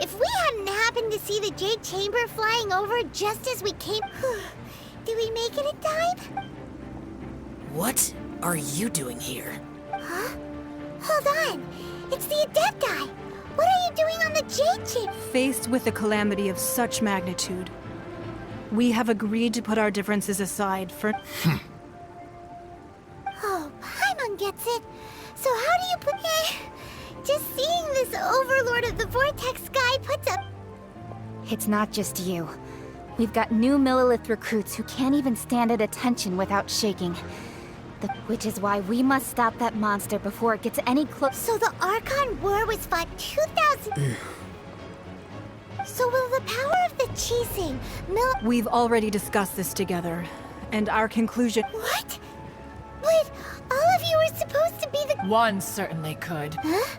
If we hadn't happened to see the Jade Chamber flying over just as we came... Did we make it in time? What are you doing here? Huh? Hold on. It's the Adepti. What are you doing on the Jade Chamber? Faced with a calamity of such magnitude, we have agreed to put our differences aside for... Oh, Paimon gets it. So how do you put... Just seeing this Overlord of the Vortex guy puts up... It's not just you. We've got new Millilith recruits who can't even stand at attention without shaking. Which is why we must stop that monster before it gets any close. So the Archon War was fought 2,000... So will the power of the Chising... We've already discussed this together, and our conclusion... What? But all of you were supposed to be the... One certainly could. Huh?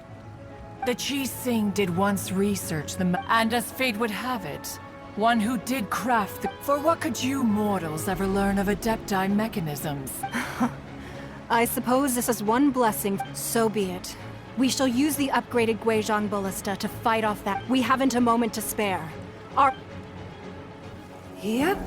The Chising did once research them, and as fate would have it, one who did craft the... For what could you mortals ever learn of Adepti mechanisms? I suppose this is one blessing, so be it. We shall use the upgraded Guizhong Ballista to fight off that. We haven't a moment to spare. Our... Yep.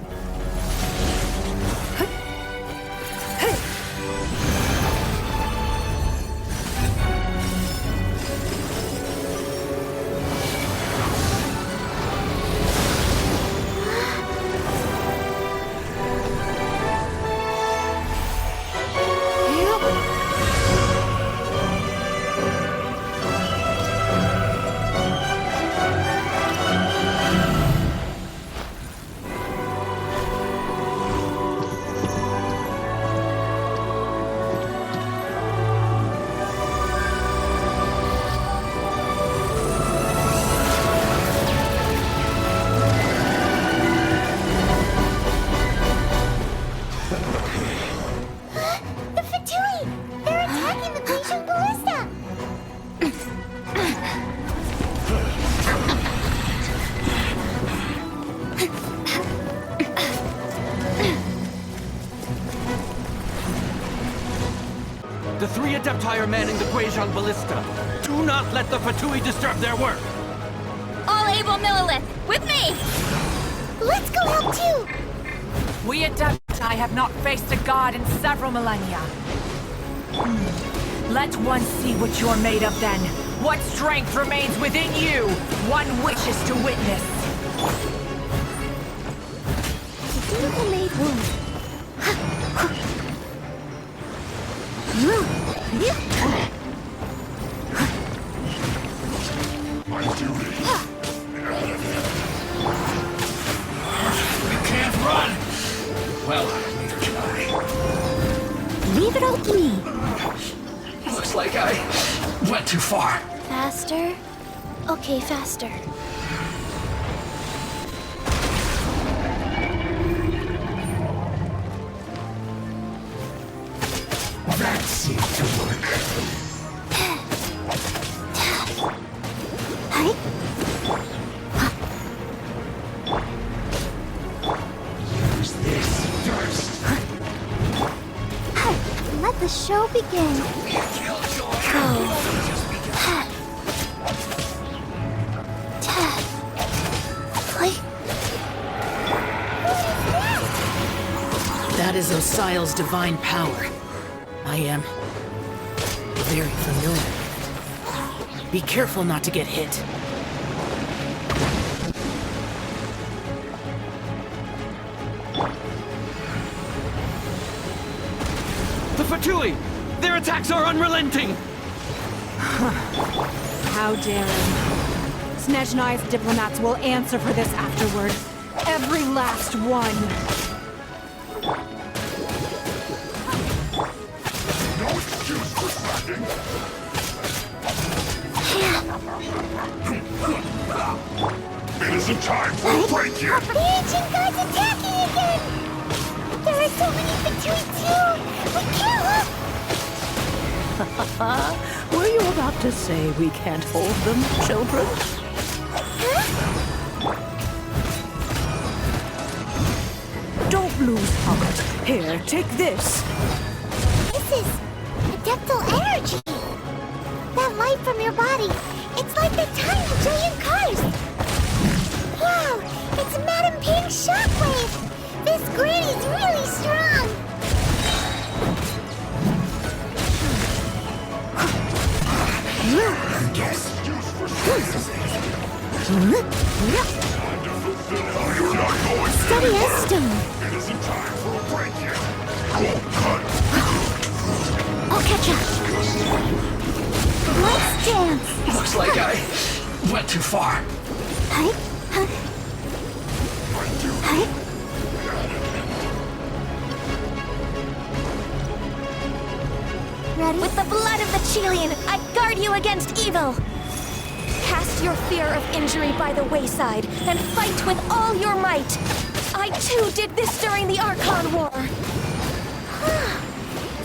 The three Adepti are manning the Guizhong Ballista. Do not let the Fatui disturb their work! All able Millilith, with me! Let's go help too! We Adepti have not faced a god in several millennia. Let one see what you're made of then. What strength remains within you, one wishes to witness. Beautiful made wound. My duty. You can't run! Well, neither can I. Leave it all to me. Looks like I went too far. Faster? Okay, faster. That seemed to work. Use this first. Let the show begin. That is Osial's divine power. I am very familiar with it. Be careful not to get hit. The Fatui! Their attacks are unrelenting! How daring. Snezhnai's diplomats will answer for this afterward. Every last one. No excuse for slacking. It isn't time for a break yet. The ancient god's attacking again! There are so many Fatui too! We can't Were you about to say we can't hold them, children? Don't lose heart. Here, take this. This is adeptal energy! That light from your body, it's like the tiny giant cars! Pink shockwave! This granny's really strong! Yes. Steady as stone. It isn't time for a break yet. Cold cut. I'll catch up. Let's dance. Looks like I went too far. Hi. Hi. Ready? With the blood of the Chilean, I guard you against evil. Cast your fear of injury by the wayside and fight with all your might. I too did this during the Archon War.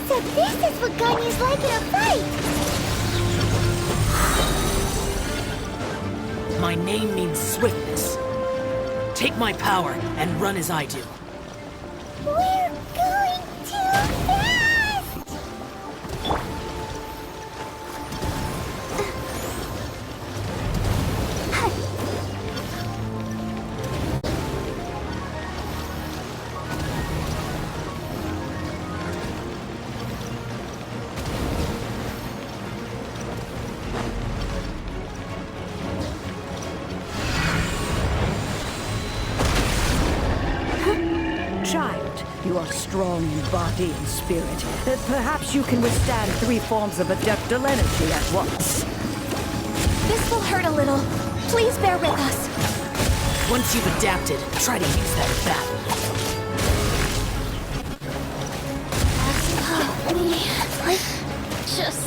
So this is what Ganyu's like in a fight. My name means swiftness. Take my power and run as I do. We're going too fast! Child, you are strong in body and spirit. Perhaps you can withstand 3 forms of adeptal energy at once. This will hurt a little. Please bear with us. Once you've adapted, try to use that in battle. Just...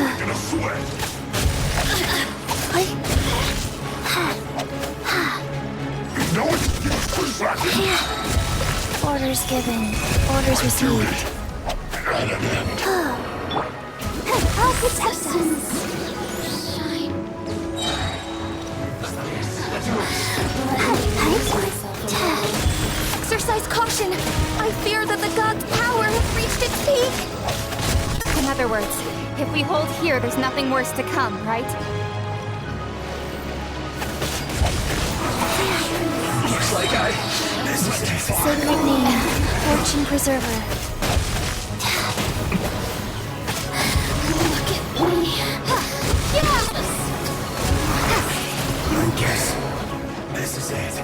In a sweat. You know it? Give us 3 seconds. Orders given. Orders received. I'll protect us. Shine. Exercise caution. I fear that the god's power has reached its peak. In other words, if we hold here, there's nothing worse to come, right? Looks like I went too far. Sacred name, fortune preserver. Look at me. Yes! I guess this is it.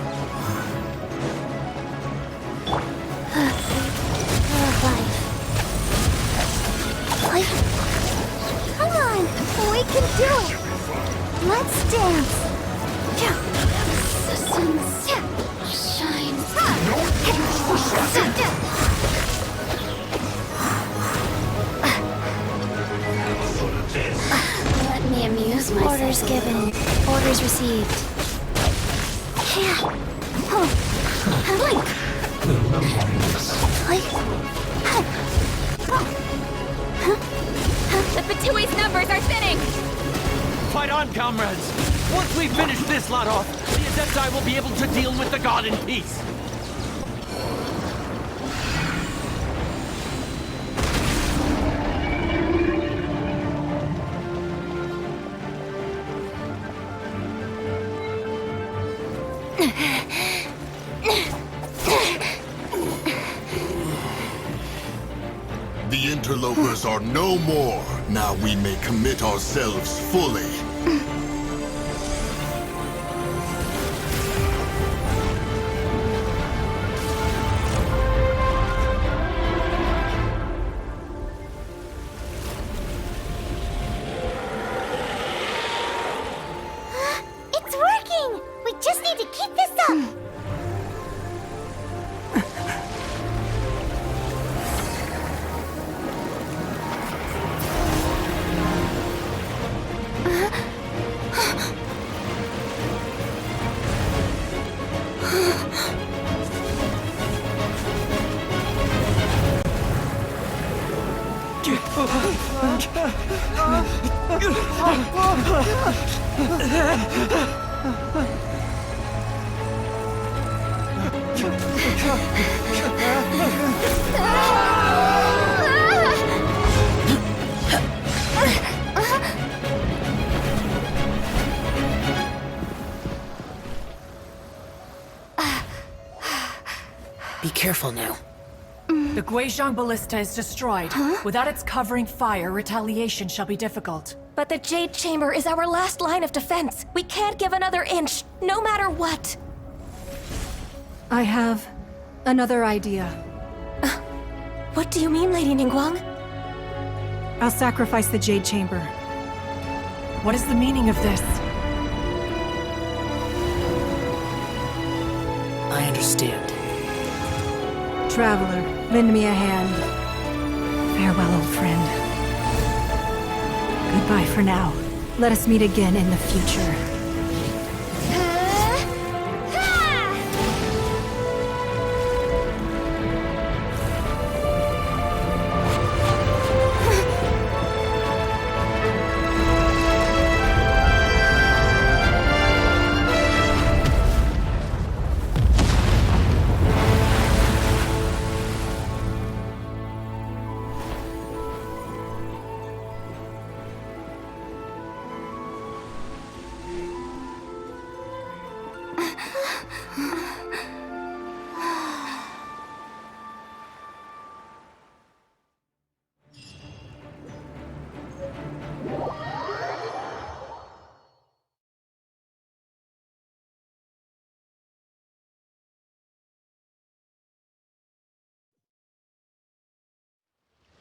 Come on, we can do it. Let's dance. Systems shine. Let me amuse myself. Orders given. Orders received. The Patui's numbers are thinning! Fight on, comrades! Once we finish this lot off, the Adepti will be able to deal with the god in peace. The interlopers are no more. Now we may commit ourselves fully. It's working! We just need to keep this up! Be careful now. The Guizhong Ballista is destroyed. Without its covering fire, retaliation shall be difficult. But the Jade Chamber is our last line of defense. We can't give another inch, no matter what. I have another idea. What do you mean, Lady Ningguang? I'll sacrifice the Jade Chamber. What is the meaning of this? I understand. Traveler, lend me a hand. Farewell, old friend. Goodbye for now. Let us meet again in the future.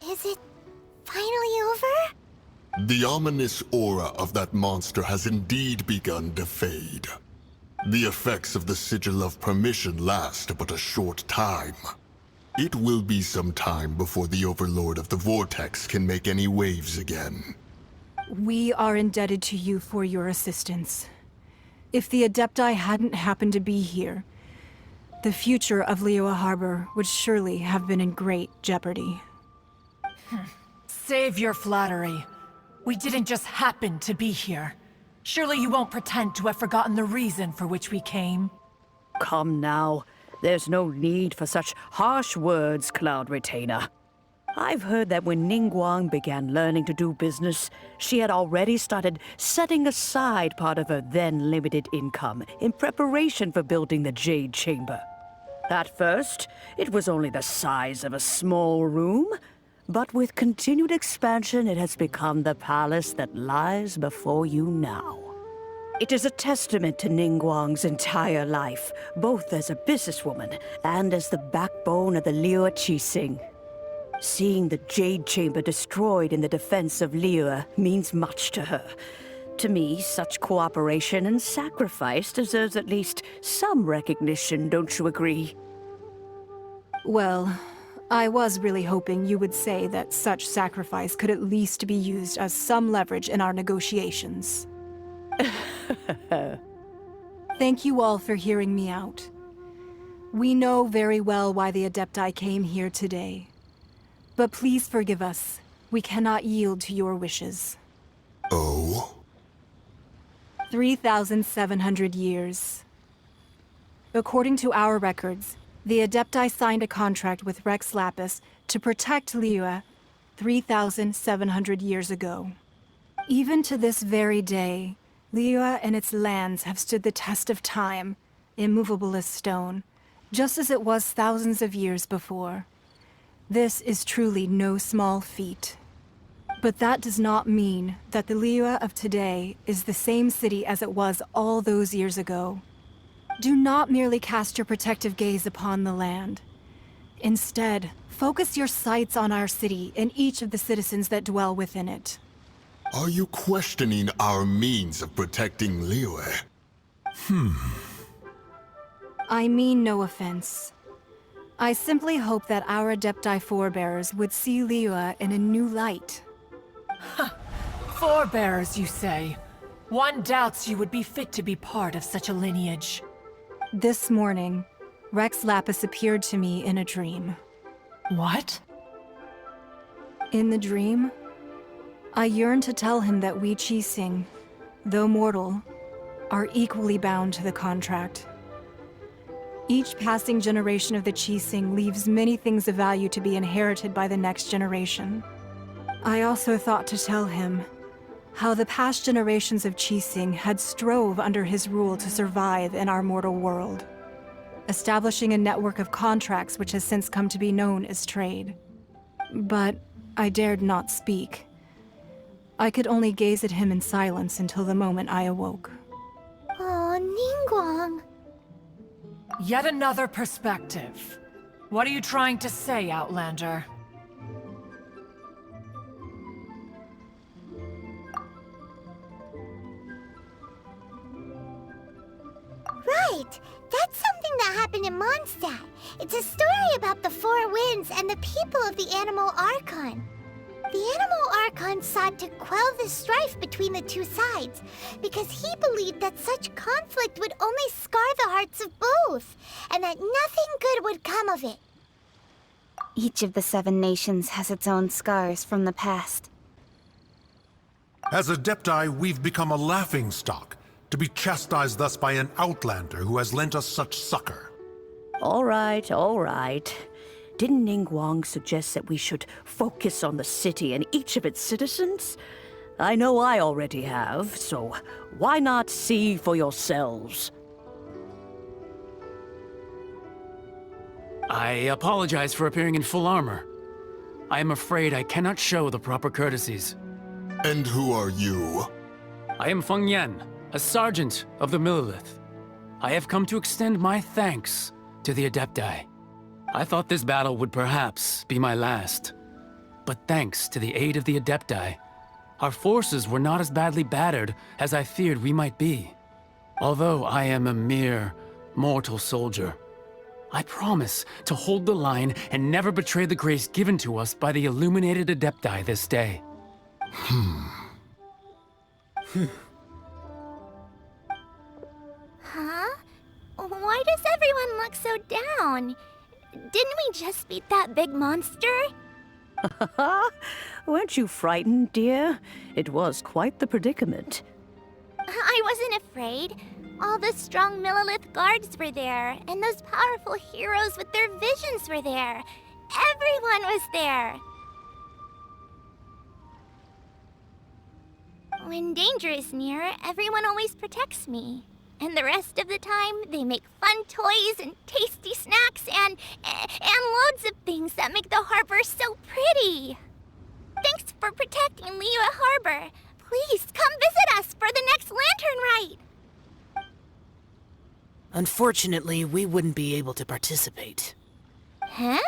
Is it finally over? The ominous aura of that monster has indeed begun to fade. The effects of the Sigil of Permission last but a short time. It will be some time before the Overlord of the Vortex can make any waves again. We are indebted to you for your assistance. If the Adepti hadn't happened to be here, the future of Liyue Harbor would surely have been in great jeopardy. Save your flattery. We didn't just happen to be here. Surely you won't pretend to have forgotten the reason for which we came. Come now. There's no need for such harsh words, Cloud Retainer. I've heard that when Ningguang began learning to do business, she had already started setting aside part of her then limited income in preparation for building the Jade Chamber. At first, it was only the size of a small room, but with continued expansion, it has become the palace that lies before you now. It is a testament to Ningguang's entire life, both as a businesswoman and as the backbone of the Liyue Qixing. Seeing the Jade Chamber destroyed in the defense of Liyue means much to her. To me, such cooperation and sacrifice deserves at least some recognition, don't you agree? Well, I was really hoping you would say that such sacrifice could at least be used as some leverage in our negotiations. Thank you all for hearing me out. We know very well why the Adepti came here today. But please forgive us. We cannot yield to your wishes. Oh? 3,700 years. According to our records, the Adepti signed a contract with Rex Lapis to protect Liyue 3,700 years ago. Even to this very day, Liyue and its lands have stood the test of time, immovable as stone, just as it was thousands of years before. This is truly no small feat. But that does not mean that the Liyue of today is the same city as it was all those years ago. Do not merely cast your protective gaze upon the land. Instead, focus your sights on our city and each of the citizens that dwell within it. Are you questioning our means of protecting Liyue? I mean no offense. I simply hope that our Adepti forebears would see Liyue in a new light. Forebears, you say? One doubts you would be fit to be part of such a lineage. This morning, Rex Lapis appeared to me in a dream. What? In the dream, I yearned to tell him that we Qixing, though mortal, are equally bound to the contract. Each passing generation of the Qixing leaves many things of value to be inherited by the next generation. I also thought to tell him how the past generations of Qixing had strove under his rule to survive in our mortal world. establishing a network of contracts which has since come to be known as trade. But I dared not speak. I could only gaze at him in silence until the moment I awoke. Oh, Ningguang. Yet another perspective. What are you trying to say, Outlander? Right! That's something that happened in Mondstadt. It's a story about the Four Winds and the people of the Animal Archon. The Animal Archon sought to quell the strife between the two sides, because he believed that such conflict would only scar the hearts of both, and that nothing good would come of it. Each of the 7 nations has its own scars from the past. As Adepti, we've become a laughingstock, to be chastised thus by an outlander who has lent us such succor. All right, all right. Didn't Ningguang suggest that we should focus on the city and each of its citizens? I know I already have, so why not see for yourselves? I apologize for appearing in full armor. I am afraid I cannot show the proper courtesies. And who are you? I am Feng Yan, a sergeant of the Millelith. I have come to extend my thanks to the Adepti. I thought this battle would perhaps be my last. But thanks to the aid of the Adepti, our forces were not as badly battered as I feared we might be. Although I am a mere mortal soldier, I promise to hold the line and never betray the grace given to us by the illuminated Adepti this day. Huh? Why does everyone look so down? Didn't we just beat that big monster? Weren't you frightened, dear? It was quite the predicament. I wasn't afraid. All the strong Millelith guards were there, and those powerful heroes with their visions were there. Everyone was there. When danger is near, everyone always protects me. And the rest of the time, they make fun toys and tasty snacks and loads of things that make the harbor so pretty. Thanks for protecting Liyue Harbor. Please come visit us for the next lantern rite. Unfortunately, we wouldn't be able to participate. Huh?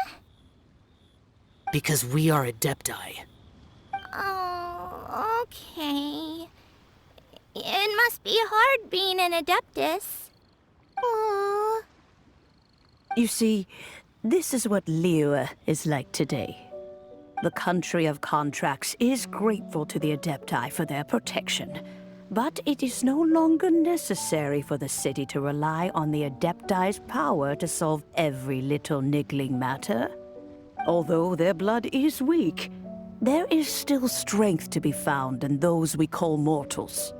Because we are Adepti. Oh, okay. It must be hard being an Adeptus. Aww. You see, this is what Liyue is like today. The country of contracts is grateful to the Adepti for their protection. But it is no longer necessary for the city to rely on the Adepti's power to solve every little niggling matter. Although their blood is weak, there is still strength to be found in those we call mortals.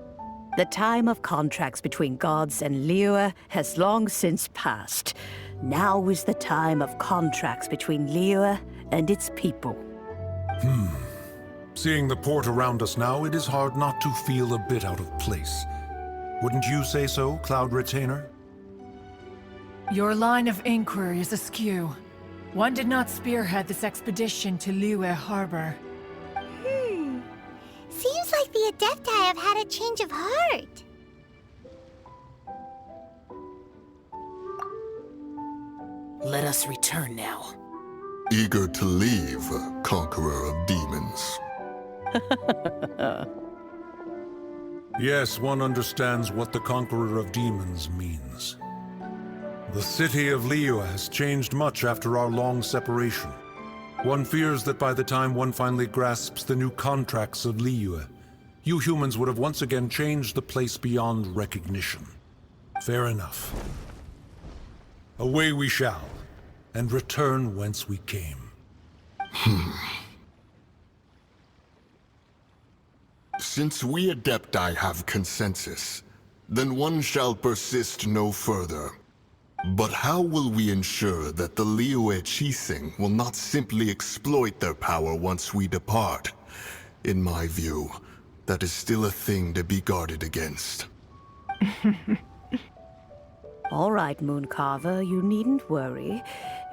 The time of contracts between gods and Liyue has long since passed. Now is the time of contracts between Liyue and its people. Seeing the port around us now, it is hard not to feel a bit out of place. Wouldn't you say so, Cloud Retainer? Your line of inquiry is askew. One did not spearhead this expedition to Liyue Harbor. Seems like the Adepti have had a change of heart. Let us return now. Eager to leave, Conqueror of Demons. Yes, one understands what the Conqueror of Demons means. The city of Liyue has changed much after our long separation. One fears that by the time one finally grasps the new contracts of Liyue, you humans would have once again changed the place beyond recognition. Fair enough. Away we shall, and return whence we came. Since we Adepti have consensus, then one shall persist no further. But how will we ensure that the Liyue Qixing will not simply exploit their power once we depart? In my view, that is still a thing to be guarded against. All right, Mooncarver, you needn't worry.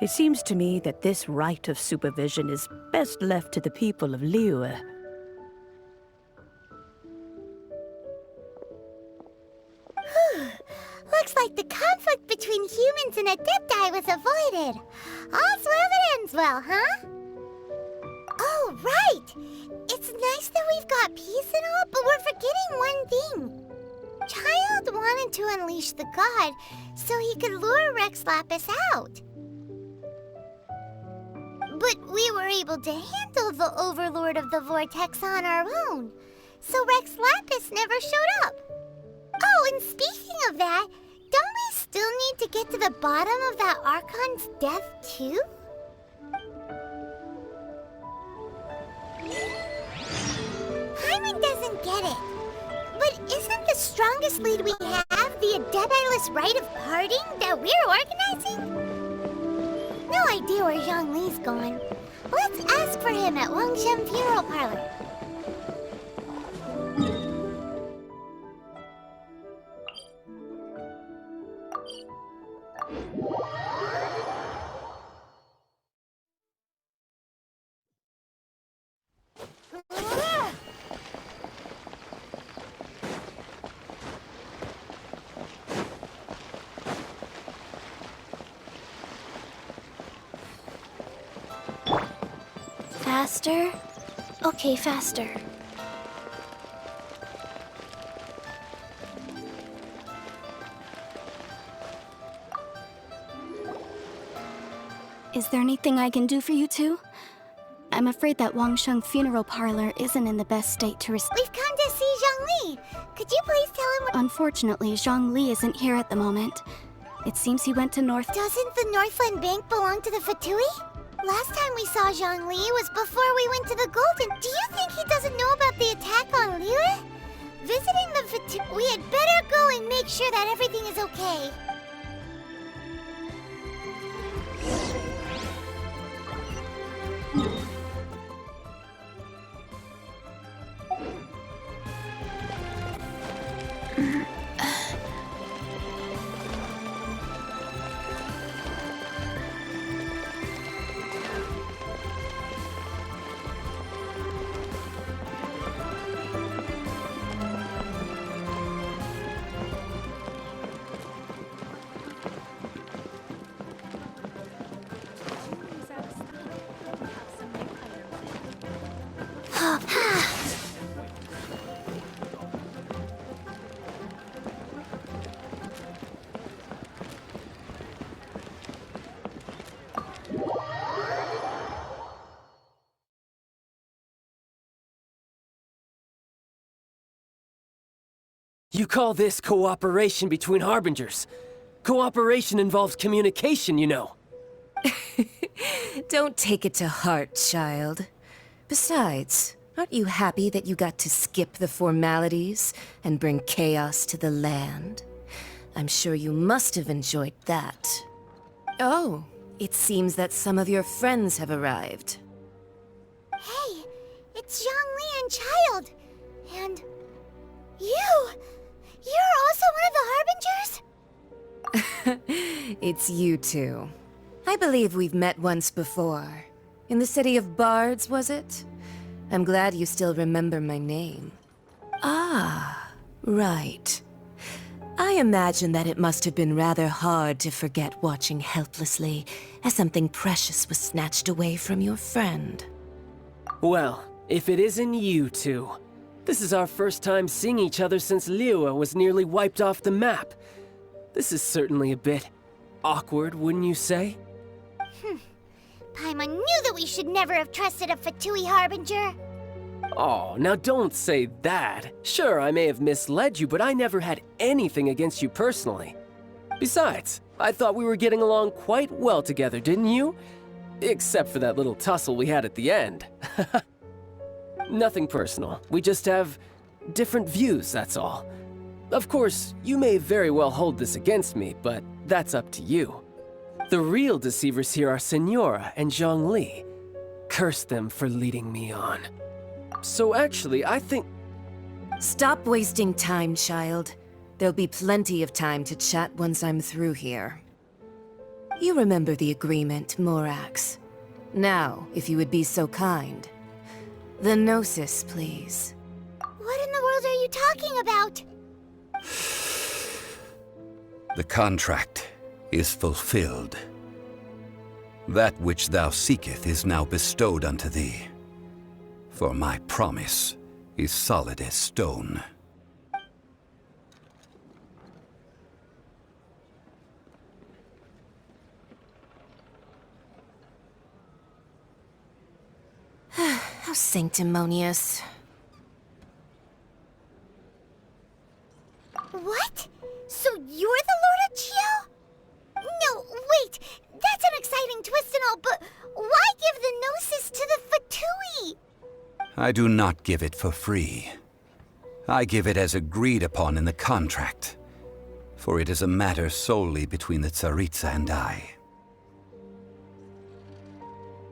It seems to me that this right of supervision is best left to the people of Liyue. Looks like the conflict between humans and Adepti was avoided. All's well that ends well, huh? Oh, right! It's nice that we've got peace and all, but we're forgetting one thing. Child wanted to unleash the god so he could lure Rex Lapis out. But we were able to handle the Overlord of the Vortex on our own, so Rex Lapis never showed up. Oh, and speaking of that, don't we still need to get to the bottom of that Archon's death, too? Paimon doesn't get it. But isn't the strongest lead we have the Adepti-less rite of parting that we're organizing? No idea where Zhongli's gone. Let's ask for him at Wangshan Funeral Parlor. Faster? Okay, faster. Is there anything I can do for you two? I'm afraid that Wangsheng Funeral Parlor isn't in the best state to receive. We've come to see Zhongli. Could you please tell him what— Unfortunately, Zhongli isn't here at the moment. It seems he went to North— Doesn't the Northland Bank belong to the Fatui? Last time we saw Zhongli was before we went to the Golden. Do you think he doesn't know about the attack on Liyue? Visiting the Fatui— We had better go and make sure that everything is okay. You call this cooperation between Harbingers? Cooperation involves communication, you know. Don't take it to heart, child. Besides, aren't you happy that you got to skip the formalities and bring chaos to the land? I'm sure you must have enjoyed that. Oh, it seems that some of your friends have arrived. Hey, it's Zhongli and Child. And you! You're also one of the Harbingers? It's you two. I believe we've met once before. In the city of Bards, was it? I'm glad you still remember my name. Ah, right. I imagine that it must have been rather hard to forget watching helplessly as something precious was snatched away from your friend. Well, if it isn't you two. This is our first time seeing each other since Liyue was nearly wiped off the map. This is certainly a bit awkward, wouldn't you say? Paimon knew that we should never have trusted a Fatui Harbinger. Oh, now don't say that. Sure, I may have misled you, but I never had anything against you personally. Besides, I thought we were getting along quite well together, didn't you? Except for that little tussle we had at the end. Nothing personal. We just have different views, that's all. Of course, you may very well hold this against me, but that's up to you. The real deceivers here are Senora and Zhongli. Curse them for leading me on. So actually, I think— Stop wasting time, child. There'll be plenty of time to chat once I'm through here. You remember the agreement, Morax. Now, if you would be so kind. The Gnosis, please. What in the world are you talking about? The contract is fulfilled. That which thou seeketh is now bestowed unto thee. For my promise is solid as stone. How sanctimonious. What? So you're the Lord of Chio? No, wait! That's an exciting twist and all, but why give the Gnosis to the Fatui? I do not give it for free. I give it as agreed upon in the contract, for it is a matter solely between the Tsaritsa and I.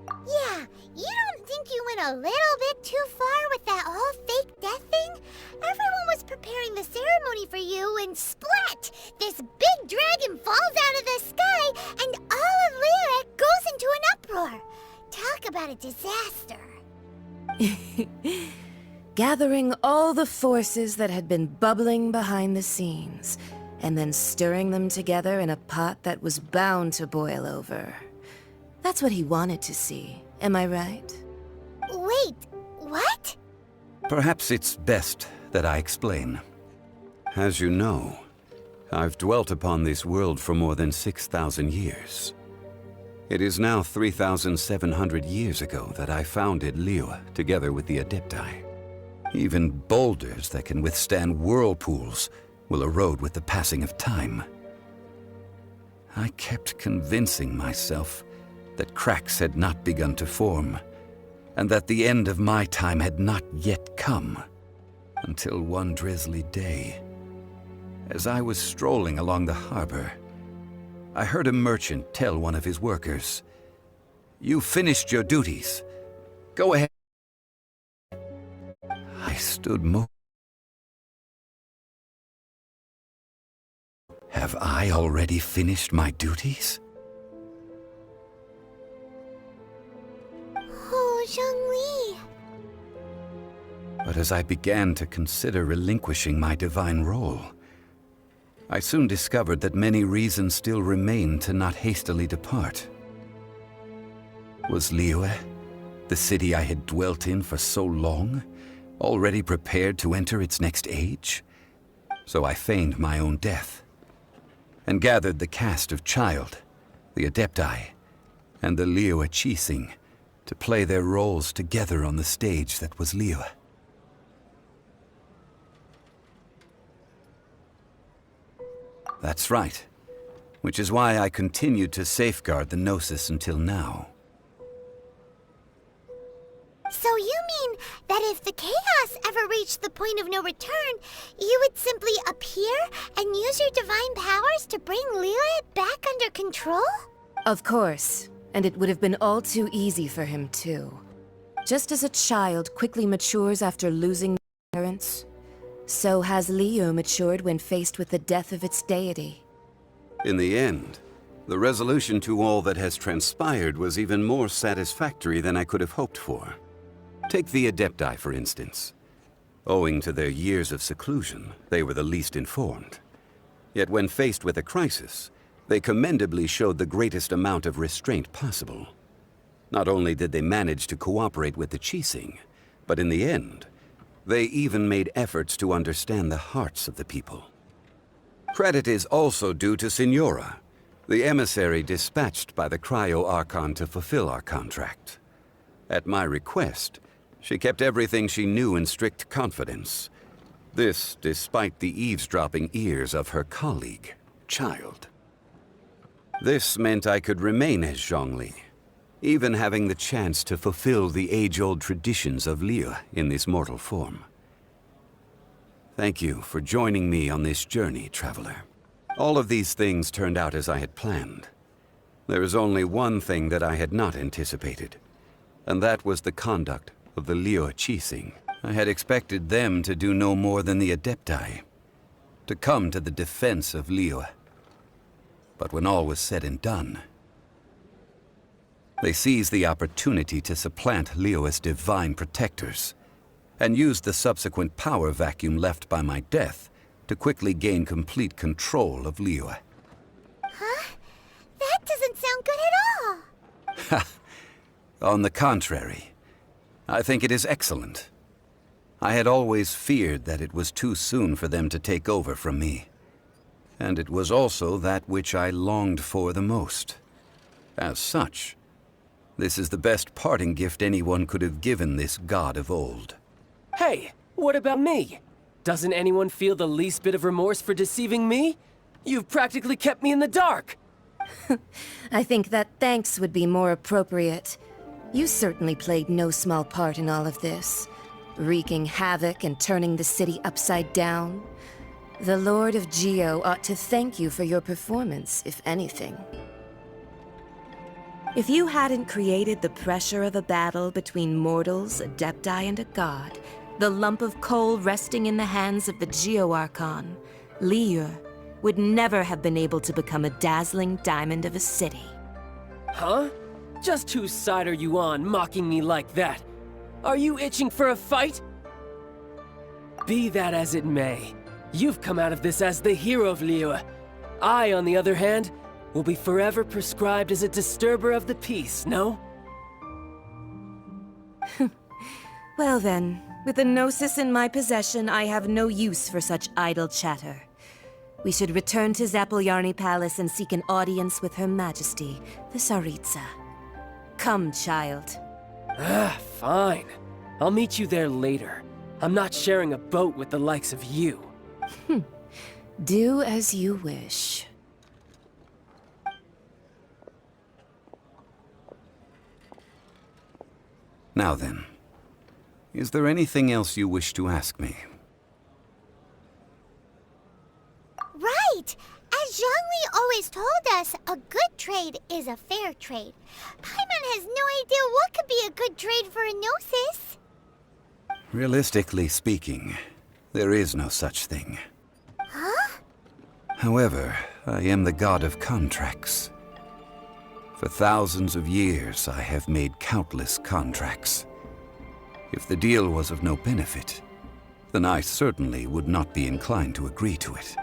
Yeah, you don't think you went a little bit too far with that whole fake death thing? Everyone was preparing the ceremony for you, and splat! This big dragon falls out of the sky, and all of Lyra goes into an uproar. Talk about a disaster. Gathering all the forces that had been bubbling behind the scenes, and then stirring them together in a pot that was bound to boil over. That's what he wanted to see, am I right? Wait, what? Perhaps it's best that I explain. As you know, I've dwelt upon this world for more than 6,000 years. It is now 3,700 years ago that I founded Liyue together with the Adepti. Even boulders that can withstand whirlpools will erode with the passing of time. I kept convincing myself that cracks had not begun to form, and that the end of my time had not yet come, until one drizzly day, as I was strolling along the harbor, I heard a merchant tell one of his workers, "You finished your duties. Go ahead." I stood Have I already finished my duties? Oh, Zhongli. But as I began to consider relinquishing my divine role, I soon discovered that many reasons still remained to not hastily depart. Was Liyue, the city I had dwelt in for so long, already prepared to enter its next age? So I feigned my own death, and gathered the cast of Child, the Adepti, and the Liyue Qixing to play their roles together on the stage that was Liyue. That's right, which is why I continued to safeguard the Gnosis until now. So you mean that if the chaos ever reached the point of no return, you would simply appear and use your divine powers to bring Liyue back under control? Of course, and it would have been all too easy for him too. Just as a child quickly matures after losing their parents, so has Liyue matured when faced with the death of its deity. In the end, the resolution to all that has transpired was even more satisfactory than I could have hoped for. Take the Adepti, for instance. Owing to their years of seclusion, they were the least informed. Yet when faced with a crisis, they commendably showed the greatest amount of restraint possible. Not only did they manage to cooperate with the Qixing, but in the end, they even made efforts to understand the hearts of the people. Credit is also due to Signora, the emissary dispatched by the Cryo-Archon to fulfill our contract. At my request, she kept everything she knew in strict confidence. This despite the eavesdropping ears of her colleague, Child. This meant I could remain as Zhongli, even having the chance to fulfill the age-old traditions of Liyue in this mortal form. Thank you for joining me on this journey, Traveler. All of these things turned out as I had planned. There is only one thing that I had not anticipated, and that was the conduct of the Liyue Qixing. I had expected them to do no more than the Adepti. to come to the defense of Liyue. But when all was said and done, they seized the opportunity to supplant Liyue's divine protectors, and used the subsequent power vacuum left by my death to quickly gain complete control of Liyue. Huh? That doesn't sound good at all! Ha! On the contrary, I think it is excellent. I had always feared that it was too soon for them to take over from me. And it was also that which I longed for the most. As such, this is the best parting gift anyone could have given this god of old. Hey, what about me? Doesn't anyone feel the least bit of remorse for deceiving me? You've practically kept me in the dark! I think that thanks would be more appropriate. You certainly played no small part in all of this, wreaking havoc and turning the city upside down. The Lord of Geo ought to thank you for your performance, if anything. If you hadn't created the pressure of a battle between mortals, adepti, and a god, the lump of coal resting in the hands of the Geo-Archon, Liyue, would never have been able to become a dazzling diamond of a city. Huh? Just whose side are you on, mocking me like that? Are you itching for a fight? Be that as it may, you've come out of this as the hero of Liyue. I, on the other hand, will be forever prescribed as a disturber of the peace, no? Well then, with the Gnosis in my possession, I have no use for such idle chatter. We should return to Zapoljarny Palace and seek an audience with Her Majesty, the Tsaritsa. Come, child. Fine. I'll meet you there later. I'm not sharing a boat with the likes of you. Do as you wish. Now then, is there anything else you wish to ask me? Right! As Zhongli always told us, a good trade is a fair trade. Paimon has no idea what could be a good trade for a Gnosis. Realistically speaking, there is no such thing. Huh? However, I am the god of contracts. For thousands of years, I have made countless contracts. If the deal was of no benefit, then I certainly would not be inclined to agree to it.